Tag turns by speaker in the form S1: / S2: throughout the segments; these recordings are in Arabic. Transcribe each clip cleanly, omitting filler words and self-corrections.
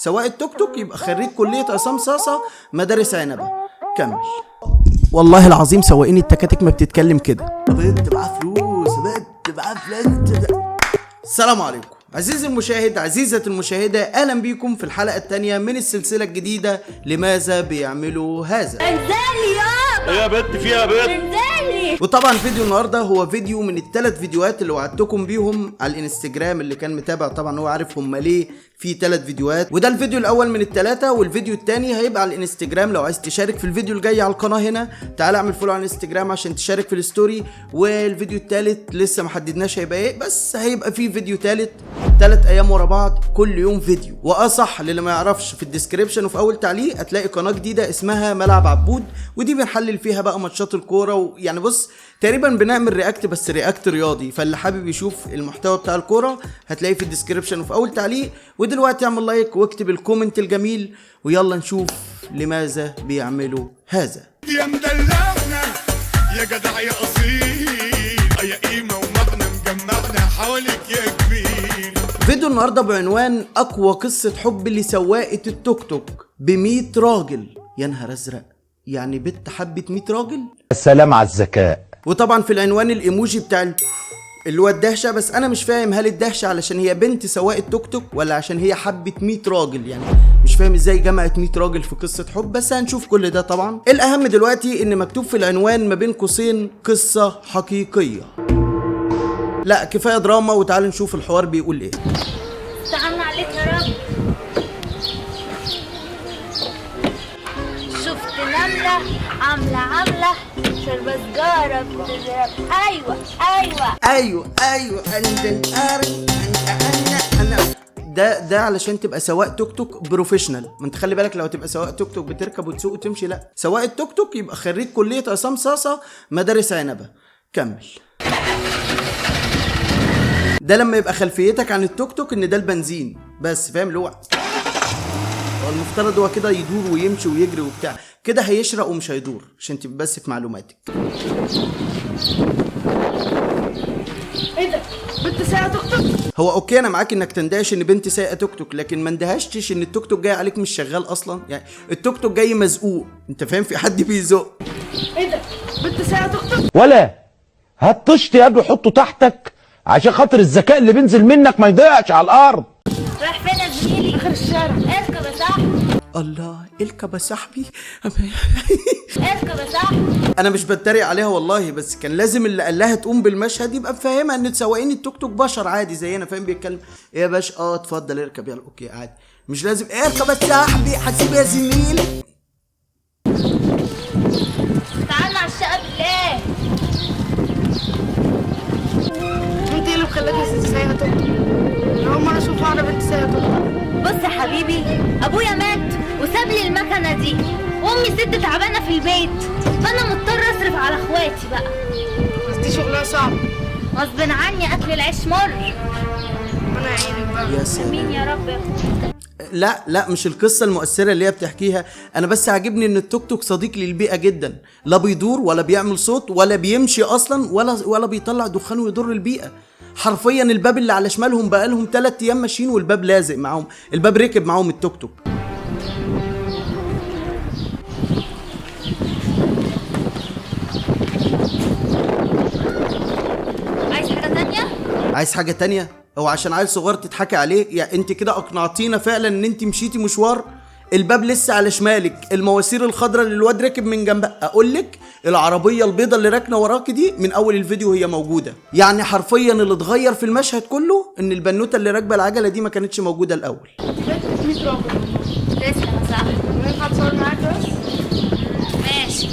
S1: سواق التوك توك يبقى خريج كلية عصام صاصة مدارس عنبة. كمل. والله العظيم سواقين التكاتك ما بتتكلم كده. بنت معاه فلوس، بنت معاه فلوس. السلام عليكم عزيزي المشاهد، عزيزة المشاهدة، اهلا بيكم في الحلقة الثانية من السلسلة الجديدة لماذا بيعملوا هذا.
S2: انزلي
S3: يا بنت فيها بنت.
S2: انزلي.
S1: وطبعا فيديو النهارده هو فيديو من الثلاث فيديوهات اللي وعدتكم بيهم على الانستجرام. اللي كان متابع طبعا هو عارف هم ليه في 3 فيديوهات، وده الفيديو الاول من الثلاثه، والفيديو الثاني هيبقى على الانستجرام. لو عايز تشارك في الفيديو الجاي على القناه هنا تعال اعمل فولو على الانستجرام عشان تشارك في الستوري. والفيديو الثالث لسه ما حددناش هيبقى ايه، بس هيبقى فيه فيديو ثالث 3 ايام ورا بعض كل يوم فيديو. صح للي ما يعرفش، في الديسكريبشن وفي اول تعليق هتلاقي قناه جديده اسمها ملعب عبود، ودي بنحلل فيها بقى ماتشات الكوره. ويعني بص تقريبا بنعمل رياكت، بس رياكت رياضي، فاللي حابب يشوف المحتوى بتاع الكوره هتلاقيه في الديسكريبشن وفي اول تعليق. ودلوقتي اعمل لايك واكتب الكومنت الجميل، ويلا نشوف لماذا بيعملوا هذا.
S4: يا مدلعنا يا جدع يا اصيل يا قيمه ومغنى مجمعنا حواليك يا كبير.
S1: فيديو النهارده بعنوان اقوى قصه حب لسواقه التوك توك ب100 راجل. يا نهار ازرق، يعني بنت حبت 100 راجل؟
S3: السلام على الذكاء.
S1: وطبعا في العنوان الايموجي بتاع اللي هو الدهشه، بس انا مش فاهم هل الدهشه علشان هي بنت سواق التوك توك ولا عشان هي حبت 100 راجل. يعني مش فاهم ازاي جمعت 100 راجل في قصه حب، بس هنشوف كل ده طبعا. الاهم دلوقتي ان مكتوب في العنوان ما بين قوسين قصه حقيقيه. لا كفايه دراما، وتعالوا نشوف الحوار بيقول ايه.
S2: استعنا عليك يا رب. شفت نملة عاملة شربة سجارة بتضرب. ايوه
S1: ده علشان تبقى سواق توك توك بروفيشنال. ما انت خلي بالك، لو تبقى سواق توك توك بتركب وتسوق وتمشي، لا سواق التوك توك يبقى خريج كلية عصام صاصة مدارس عنبة. كمل. ده لما يبقى خلفيتك عن التوك توك ان ده البنزين بس، فاهم؟ اللي هو المفترض هو كده يدور ويمشي ويجري وبتاع كده، هيشرق ومش هيدور، عشان تبقى بس في معلوماتك.
S2: ايه ده؟ بنت سايقة توك توك؟
S1: هو اوكي انا معاك انك تندهش ان بنت سايقه توك توك، لكن ما اندهشتش ان التوك توك جاي عليك مش شغال اصلا. يعني التوك توك جاي مزقوق، انت فاهم؟ في حد بيزق.
S2: ايه ده؟ بنت سايقة توك توك؟
S3: ولا هات طشت يا ابني حطه تحتك عشان خاطر الذكاء اللي بينزل منك ما يضيعش على الارض.
S2: رايح فين يا زميلي؟ اخر الشارع. اركب يا صاحبي.
S1: الله، اركب يا صاحبي.
S2: اركب يا صاحبي.
S1: انا مش بتريق عليها والله، بس كان لازم اللي قال لها تقوم بالمشهد يبقى مفهمها ان سواقين التوك توك بشر عادي زينا، فاهم؟ بيتكلم ايه يا باشا؟ اتفضل اركب، يلا اوكي عادي، مش لازم اركب يا صاحبي حسيب يا زميلي.
S2: تعالى على الشقة بالله.
S5: انت اللي مخليكي سايقه توك توك. اول مره اشوف واحده بنت سايقه توك توك.
S2: بص يا حبيبي، ابويا مات وساب لي المكنه دي، وامي ست تعبانه في البيت، فانا مضطر اصرف على اخواتي بقى.
S5: بس دي شغلها صعب.
S2: غصب عني اكل العيش مر.
S5: ربنا يعينك بقى.
S1: يا سلام.
S2: مين يا رب يا اخويا.
S1: لا مش القصه المؤثره اللي هي بتحكيها. انا بس عاجبني ان التوك توك صديق للبيئه جدا، لا بيدور ولا بيعمل صوت ولا بيمشي اصلا ولا بيطلع دخان ويضر البيئه. حرفيا الباب اللي على شمالهم بقالهم 3 ايام ماشيين والباب لازق معاهم، الباب ركب معاهم التوك توك. عايز حاجه تانية؟ هو عشان عيل صغير تضحكي عليه؟ يعني انت كده اقنعتينا فعلا ان انت مشيتي مشوار. الباب لسه على شمالك، المواسير الخضراء اللي الواد راكب من جنبها. اقول لك العربيه البيضاء اللي راكنه وراكي دي من اول الفيديو هي موجوده. يعني حرفيا اللي اتغير في المشهد كله ان البنوته اللي راكبه العجله دي ما كانتش موجوده الاول.
S5: بنت 100 راجل.
S2: تسلم يا صاحبي.
S5: ينفع اتصور معاك بس؟
S2: ماشي.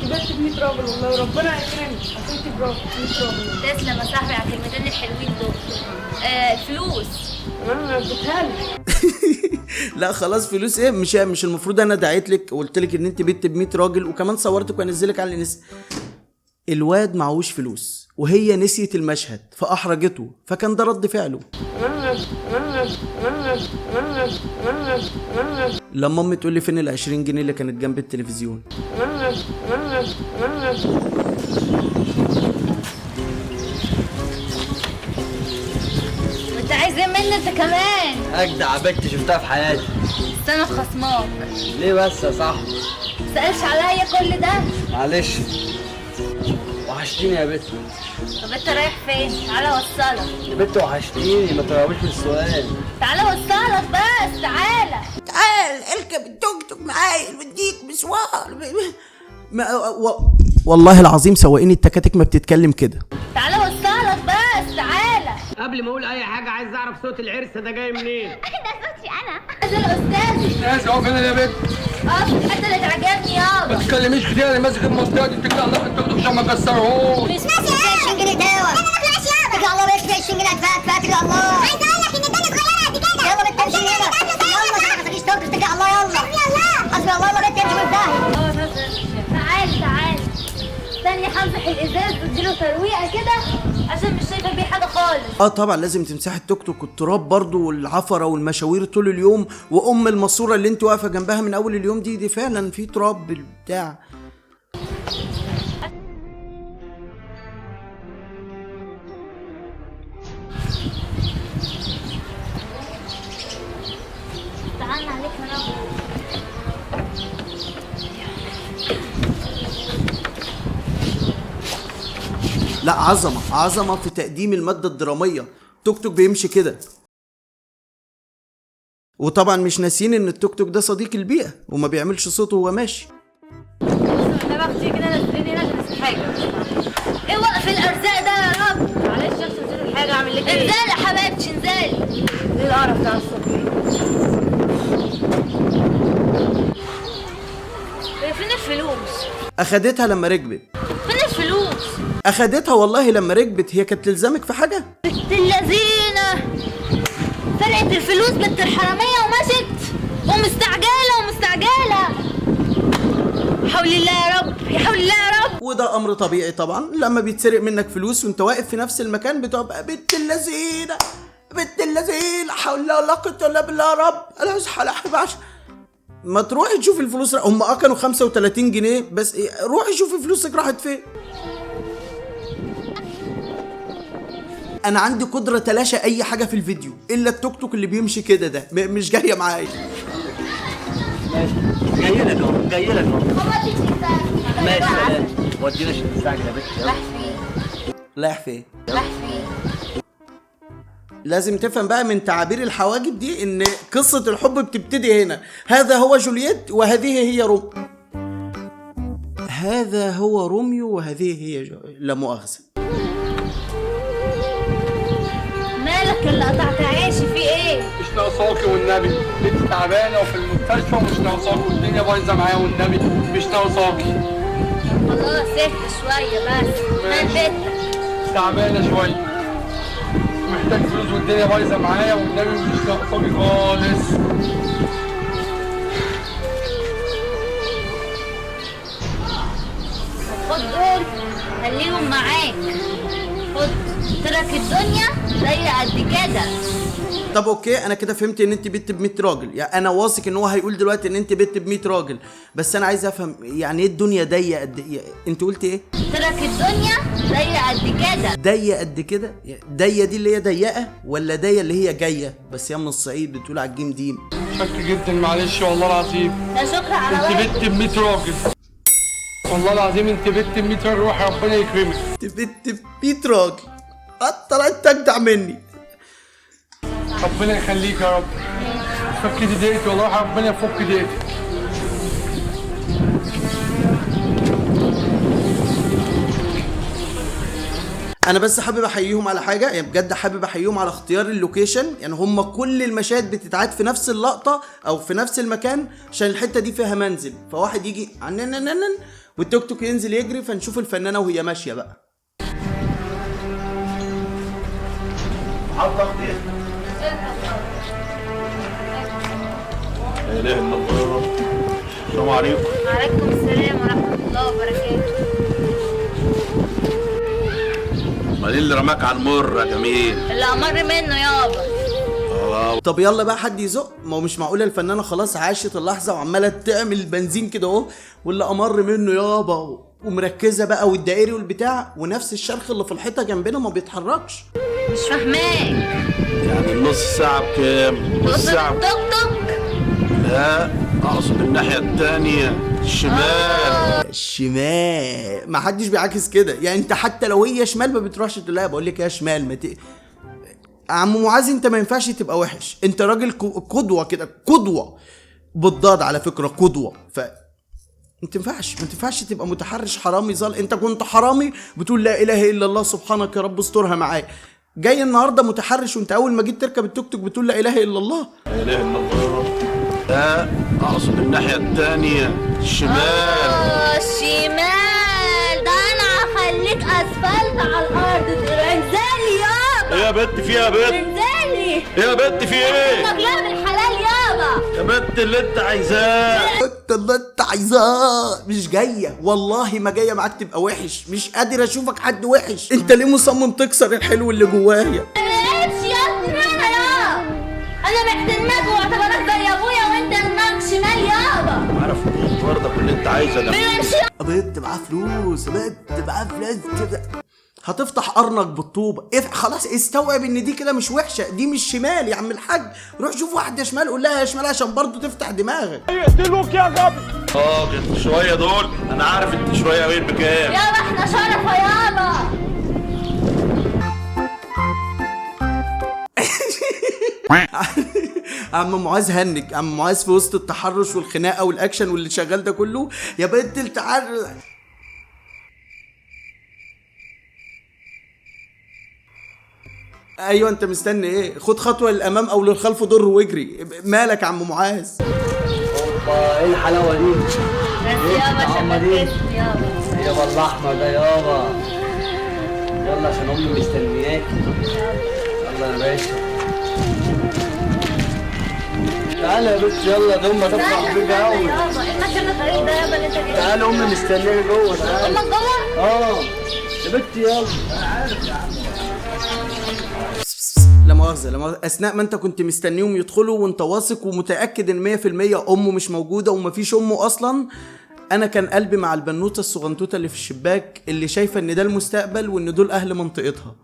S5: بنت 100 راجل والله، وربنا يكرمك عشان انت برافو. 100 راجل.
S2: تسلم يا صاحبي على الكلمتين الحلوين دول. فلوس.
S5: انا اديتها لك.
S1: لا خلاص فلوس ايه؟ مش المفروض انا دعيت لك وقلت لك ان انت بنت ب100 راجل وكمان صورتك وانزلك على الانس. الواد معهوش فلوس وهي نسيت المشهد فاحرجته، فكان ده رد فعله. لما امي تقول لي فين ال20 جنيه اللي كانت جنب التلفزيون.
S2: استنى انت كمان.
S6: اجدع بنت شفتها في حياتي.
S2: استنى خصماك.
S6: ليه بس يا صاحبي؟
S2: متسألش عليا كل ده؟
S6: معلش، وحشتيني يا بنت.
S2: طب انت رايح فين؟ تعالى اوصلك.
S6: يا بنت وحشتيني، ما تجاوبيش بالسؤال.
S2: تعالى اوصلك بس، تعالى.
S1: تعال اركب التوك توك معايا بديك مشوار. والله العظيم سواقين التكاتك ما بتتكلم كده.
S2: تعالى اوصلك بس، تعالى.
S7: قبل ما اقول اي حاجه عايز اعرف صوت العرس ده جاي منين؟
S2: ده صوتي انا. ده الاستاذ.
S6: استاذ اهو فين يا بنت؟
S2: اه في الحته اللي تعجبني يابا.
S6: ما تتكلميش كتير، انا ماسك المنطقه دي، اتكل على الله في التوك توك عشان ما اكسرهوش.
S2: مش ماشي يا 20 جنيه دوا. اتكل على الله، بس 20 جنيه هتفات اتكل على الله. عايز اقول لك ان الدنيا صغيره قد كده. يلا بنت امشي هنا. يلا ما تخليش توك اتكل على الله. يلا حسبي الله ونعم الوكيل. بنت امشي من الداهيه. تعالى استني همسح الازاز واديله ترويقه كده عشان مش شايفه بيه حاجه خالص.
S1: طبعا لازم تمسحي التوك توك والتراب برضو والعفره والمشاوير طول اليوم، وام الماسوره اللي انت واقفه جنبها من اول اليوم دي فعلا في تراب بالبتاع.
S2: تعالى عليك انا.
S1: لا عظمه في تقديم الماده الدراميه. توك توك بيمشي كده. وطبعا مش ناسيين ان التوك توك ده صديق البيئه وما بيعملش صوت وهو ماشي.
S2: انا باخدي كده نزلني هنا عشان اسيب حاجه. ايه وقف الارزاق ده يا رب؟ معلش يا استاذ الحاجه اعمل لك ايه؟ انزلي يا حبيبتي انزلي. ايه القرف ده الصبح؟ فين الفلوس؟
S1: اخدتها لما ركبت.
S2: فين الفلوس؟
S1: اخدتها والله لما ركبت. هي كانت تلزمك في حاجه؟
S2: بنت اللذينه سرقت الفلوس بنت الحراميه ومشت ومستعجله. حول الله يا رب، يا حول الله يا رب.
S1: وده امر طبيعي طبعا لما بيتسرق منك فلوس وانت واقف في نفس المكان بتبقى بنت اللذينه حول الله ولا قوه الا بالله يا رب. انا اصحى لحباش. ما تروحي تشوفي الفلوس. هم كانوا 35 جنيه بس. روحي شوفي فلوسك راحت فين. انا عندي قدره تلاشى اي حاجه في الفيديو الا التوك توك اللي بيمشي كده ده مش جايه معايا.
S6: جاي لك اهو، جاي لك اهو.
S2: هو دي
S6: ماشي ودينا عشان تستعجل يا بنت.
S1: رايح فين؟ لازم تفهم بقى من تعابير الحواجب دي ان قصه الحب بتبتدي هنا. هذا هو جولييت وهذه هي روميو. هذا هو روميو وهذه هي لا مؤاخذه.
S2: مالك اللي قطعت عيشي في ايه؟
S6: مش ناقصاكي والنبي، انت تعبانه وفي المستشفى ومش ناقصاكي والدنيا بايظه معايا والنبي مش ناقصاكي.
S2: خلاص اهدى شويه بس. مال بيتك؟
S6: تعبانه شويه، محتاج فلوس والدنيا بايظه معايا والنبي مش ناقصاكي خالص.
S2: خد دول خليهم معاك. خد ترك الدنيا زي قد كده.
S1: طب اوكي انا كده فهمت ان انت بنت ب 100 راجل. يعني انا واثق ان هو هيقول دلوقتي ان انت بنت ب 100 راجل، بس انا عايز افهم يعني ايه الدنيا ضيقه قد ايه. انت قلت ايه؟
S2: ترك الدنيا زي قد كده.
S1: ضيقه قد كده؟ ضيقه دي اللي هي ضيقه ولا ضيقه اللي هي جايه بس هي من الصعيد بتقول على الجيم ديم؟
S6: شكرا جدا معلش والله العظيم.
S2: لا شكرا على
S6: انت
S2: واجب.
S6: بنت ب 100 راجل والله العظيم. انت بنت ب 100 راجل، روح ربنا يكرمك.
S1: انت بنت ب 100 راجل. طلعت اجدع مني.
S6: ربنا يخليك يا رب. فك دي دقيقتي والله، ربنا يفك دقيقتك.
S1: انا بس حابب احييهم على حاجه، يعني بجد حابب احييهم على اختيار اللوكيشن. يعني هم كل المشاهد بتتعاد في نفس اللقطه او في نفس المكان عشان الحته دي فيها منزل، فواحد يجي والتوك توك ينزل يجري فنشوف الفنانه وهي ماشيه بقى.
S3: لا اله الا الله يا رب. السلام عليكم.
S2: وعليكم السلام ورحمه الله وبركاته.
S3: امال ايه اللي رماك على المر يا جميل؟
S2: اللي امر منه يابا.
S1: طب يلا بقى حد يزق. ما هو مش معقوله الفنانه خلاص عاشت اللحظه وعماله تعمل بنزين كده اهو، واللي امر منه يابا ومركزه بقى والدائري والبتاع ونفس الشرخ اللي في الحيطه جنبنا ما بيتحركش.
S2: مش فاهماك.
S3: يعني النص ساعة بكام؟ نص ساعة
S2: توك توك.
S3: لا اقصد الناحية التانية الشمال.
S1: الشمال ما حدش بيعاكس كده، يعني انت حتى لو هي شمال ما بتروحش تقول لها بقول لك يا شمال ما عم معاذ انت ما ينفعش تبقى وحش، انت راجل قدوه كده، قدوه بالضاد على فكره، قدوه. ما تنفعش تبقى متحرش حرامي ظل. انت كنت حرامي بتقول لا اله الا الله سبحانك يا رب استرها معايا، جاي النهارده متحرش وانت اول ما جيت تركب التوك توك بتقول لا اله الا الله.
S3: لا اله الا الله. لا اقصد الناحية التانية الشمال.
S2: الشمال ده انا هخليك اسفلت على الارض. انزلي يابا.
S3: ايه يا بنت فيها يا بنت؟
S2: انزلي.
S3: ايه يا بنت في ايه؟
S2: مجلاب الحلال يابا.
S3: يا بنت اللي انت عايزاه.
S1: اللي انت عايزاه مش جايه، والله ما جايه معاك تبقى وحش، مش قادر اشوفك حد وحش. انت ليه مصمم تكسر الحلو اللي جوايا؟
S2: انا محترماك واعتبرك زي ابويا وانت دماغك شمال يابا.
S3: عارف برضك اللي انت عايزه ده.
S1: بنت معاه فلوس، هتفتح قرنك بالطوبه. خلاص استوعب ان دي كده مش وحشه، دي مش شمال يا عم الحاج. روح شوف واحده شمال قول لها يا شمال عشان برضو تفتح دماغك.
S3: يقتلوك يا غبي. انت شويه دول انا عارف انت شويه وين بكام.
S2: يابا احنا شرفه يابا.
S1: عم معاذ هنج، عم معاذ في وسط التحرش والخناقه والاكشن واللي شغال ده كله، يا بنت التعرض. ايوه انت مستني ايه؟ خد خطوه للامام او للخلف ضر واجري. مالك يا عم معاذ؟
S8: اوبا ايه الحلاوه دي؟
S2: بس يابا شبكتني يابا.
S8: يابا الاحمر ده يابا. يلا عشان امي مستنياك. يلا يا باشا. تعالى يا بنت يلا ده امي هتفرح بيك قوي.
S2: يابا ايه المكان الغريب ده يابا اللي انت جاي؟
S8: تعالى امي مستنياك جوه. تعالى.
S2: امك جوه؟
S8: يا بنت يلا.
S1: لا مؤاخذة اثناء ما انت كنت مستنيهم يدخلوا وانت واثق ومتاكد ان 100% امه مش موجوده ومفيش امه اصلا، انا كان قلبي مع البنوته الصغنطوطه اللي في الشباك اللي شايفه ان ده المستقبل وان دول اهل منطقتها.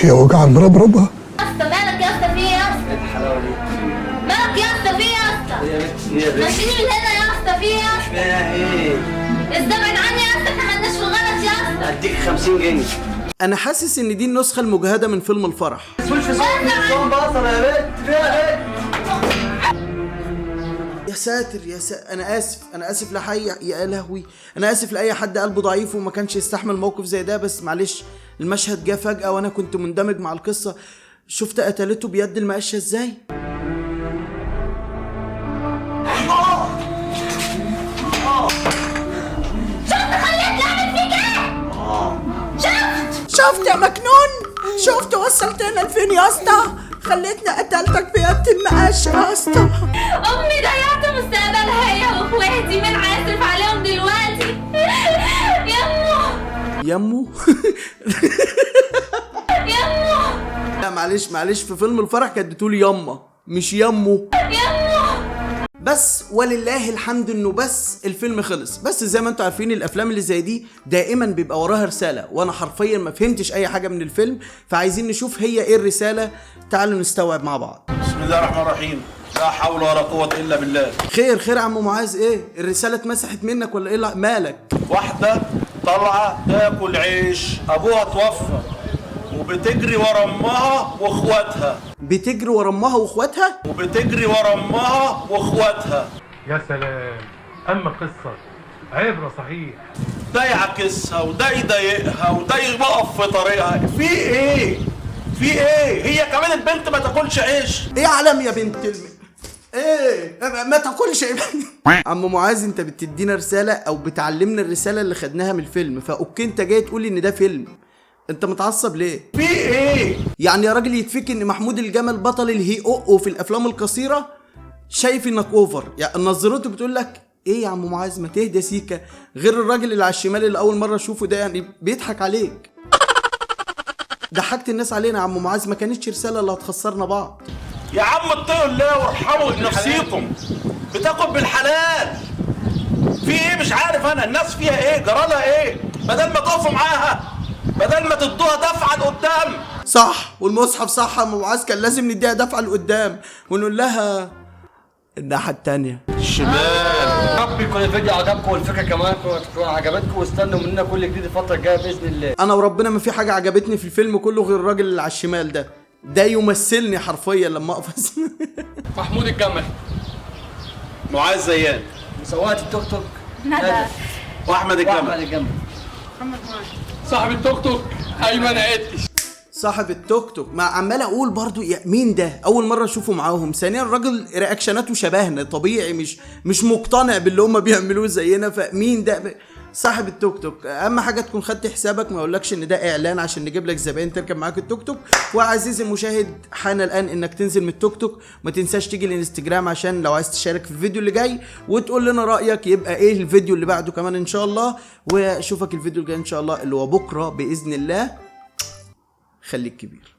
S9: يا وجع مربربها.
S2: يا اسطى مالك يا اسطى في ايه يا اسطى؟
S8: ايه الحلاوه دي؟
S2: مالك يا اسطى في ايه يا اسطى؟
S8: يا بنت ايه يا بنت؟
S2: ماشيين من هنا يا اسطى في ايه يا اسطى؟
S8: فيها ايه؟
S2: استبعد عني يا اسطى احنا مالناش في غلط يا اسطى.
S8: هديك 50 جنيه.
S1: انا حاسس ان دي النسخه المجهده من فيلم الفرح.
S8: صون بصل يا بنت فيها ايه؟
S1: يا ساتر انا اسف لحي يا لهوي، انا اسف لاي حد قلبه ضعيف وما كانش يستحمل موقف زي ده، بس معلش المشهد جه فجأة وانا كنت مندمج مع القصة. شفت قتلته بيد المقشة ازاي؟ شفت يا مجنون؟ شفت وصلتنا لفين يا اسطى؟ خليتني قتلتك بيد المقشة يا اسطى.
S2: امي ضيعت مستقبلها هي واخواتي، مين عازف عليهم دلوقتي؟
S1: يمو لا معلش في فيلم الفرح كانت بتقول يما مش يمو. بس ولله الحمد انه بس الفيلم خلص. بس زي ما انتم عارفين الافلام اللي زي دي دائما بيبقى وراها رساله، وانا حرفيا ما فهمتش اي حاجه من الفيلم، فعايزين نشوف هي ايه الرساله. تعالوا نستوعب مع بعض.
S3: بسم الله الرحمن الرحيم. لا حول ولا قوة الا بالله.
S1: خير يا عم معاذ، ايه الرساله اتمسحت منك ولا ايه مالك؟
S3: واحدة طالعة تاكل عيش، ابوها توفى وبتجري ورا امها واخواتها.
S1: بتجري ورا امها واخواتها؟
S3: وبتجري ورا امها واخواتها.
S10: يا سلام، اما قصة عبرة صحيح.
S3: ده يعكسها وده يضايقها وده يقف في طريقها. في ايه؟ هي كمان البنت ما تاكلش عيش.
S1: ايه علم يا بنت ايه ما تاكلش عم معاذ انت بتدينا رساله او بتعلمنا الرساله اللي خدناها من الفيلم، فاوكي انت جاي تقول لي ان ده فيلم، انت متعصب ليه؟
S3: في ايه؟
S1: يعني يا راجل يتفك ان محمود الجمل بطل الهي او في الافلام القصيره شايف انك اوفر، يعني نظرته بتقول لك ايه يا عم معاذ ما تهدى سيكا، غير الراجل اللي على الشمال اللي اول مره اشوفه ده يعني بيضحك عليك. ضحكت الناس علينا يا عم معاذ، ما كانتش رساله اللي هتخسرنا بعض.
S3: يا عم اتقوا الله وارحموا نفسيكم، بتاكل بالحلال. في ايه مش عارف انا الناس فيها ايه، جرالها ايه؟ بدل ما تقفوا معاها بدل ما تدوها دفعه لقدام.
S1: صح، والمصحف صح يا ام معاذ، كان لازم نديها دفعه لقدام ونقول لها الناحيه التانيه
S3: شمال.
S8: رب يكون الفيديو عجبكم والفكره كمان تكون عجبتكم، واستنوا مننا كل جديد الفتره الجايه باذن الله.
S1: انا وربنا ما في حاجه عجبتني في الفيلم كله غير الراجل اللي على الشمال ده يمثلني حرفيا لما اقف.
S6: محمود الجمل.
S3: معاذ زيان.
S8: سواقة التوك توك
S2: ندى.
S3: واحمد الجمل.
S6: صاحب التوك توك ايمن عدتش.
S1: صاحب التوك توك، ما عمال اقول برضو يا مين ده، اول مره اشوفه معاهم. ثانيا الراجل رياكشناته شبهنا طبيعي، مش مقتنع باللي هم بيعملوه زينا، فمين ده صاحب التوك توك؟ اهم حاجه تكون خدت حسابك، ما اقولكش ان ده اعلان عشان نجيب لك زباين تركب معاك التوك توك. وعزيزي المشاهد حان الان انك تنزل من التوك توك، ما تنساش تيجي الانستجرام عشان لو عايز تشارك في الفيديو اللي جاي وتقول لنا رايك يبقى ايه الفيديو اللي بعده كمان ان شاء الله. واشوفك الفيديو الجاي ان شاء الله اللي هو بكره باذن الله. خليك كبير.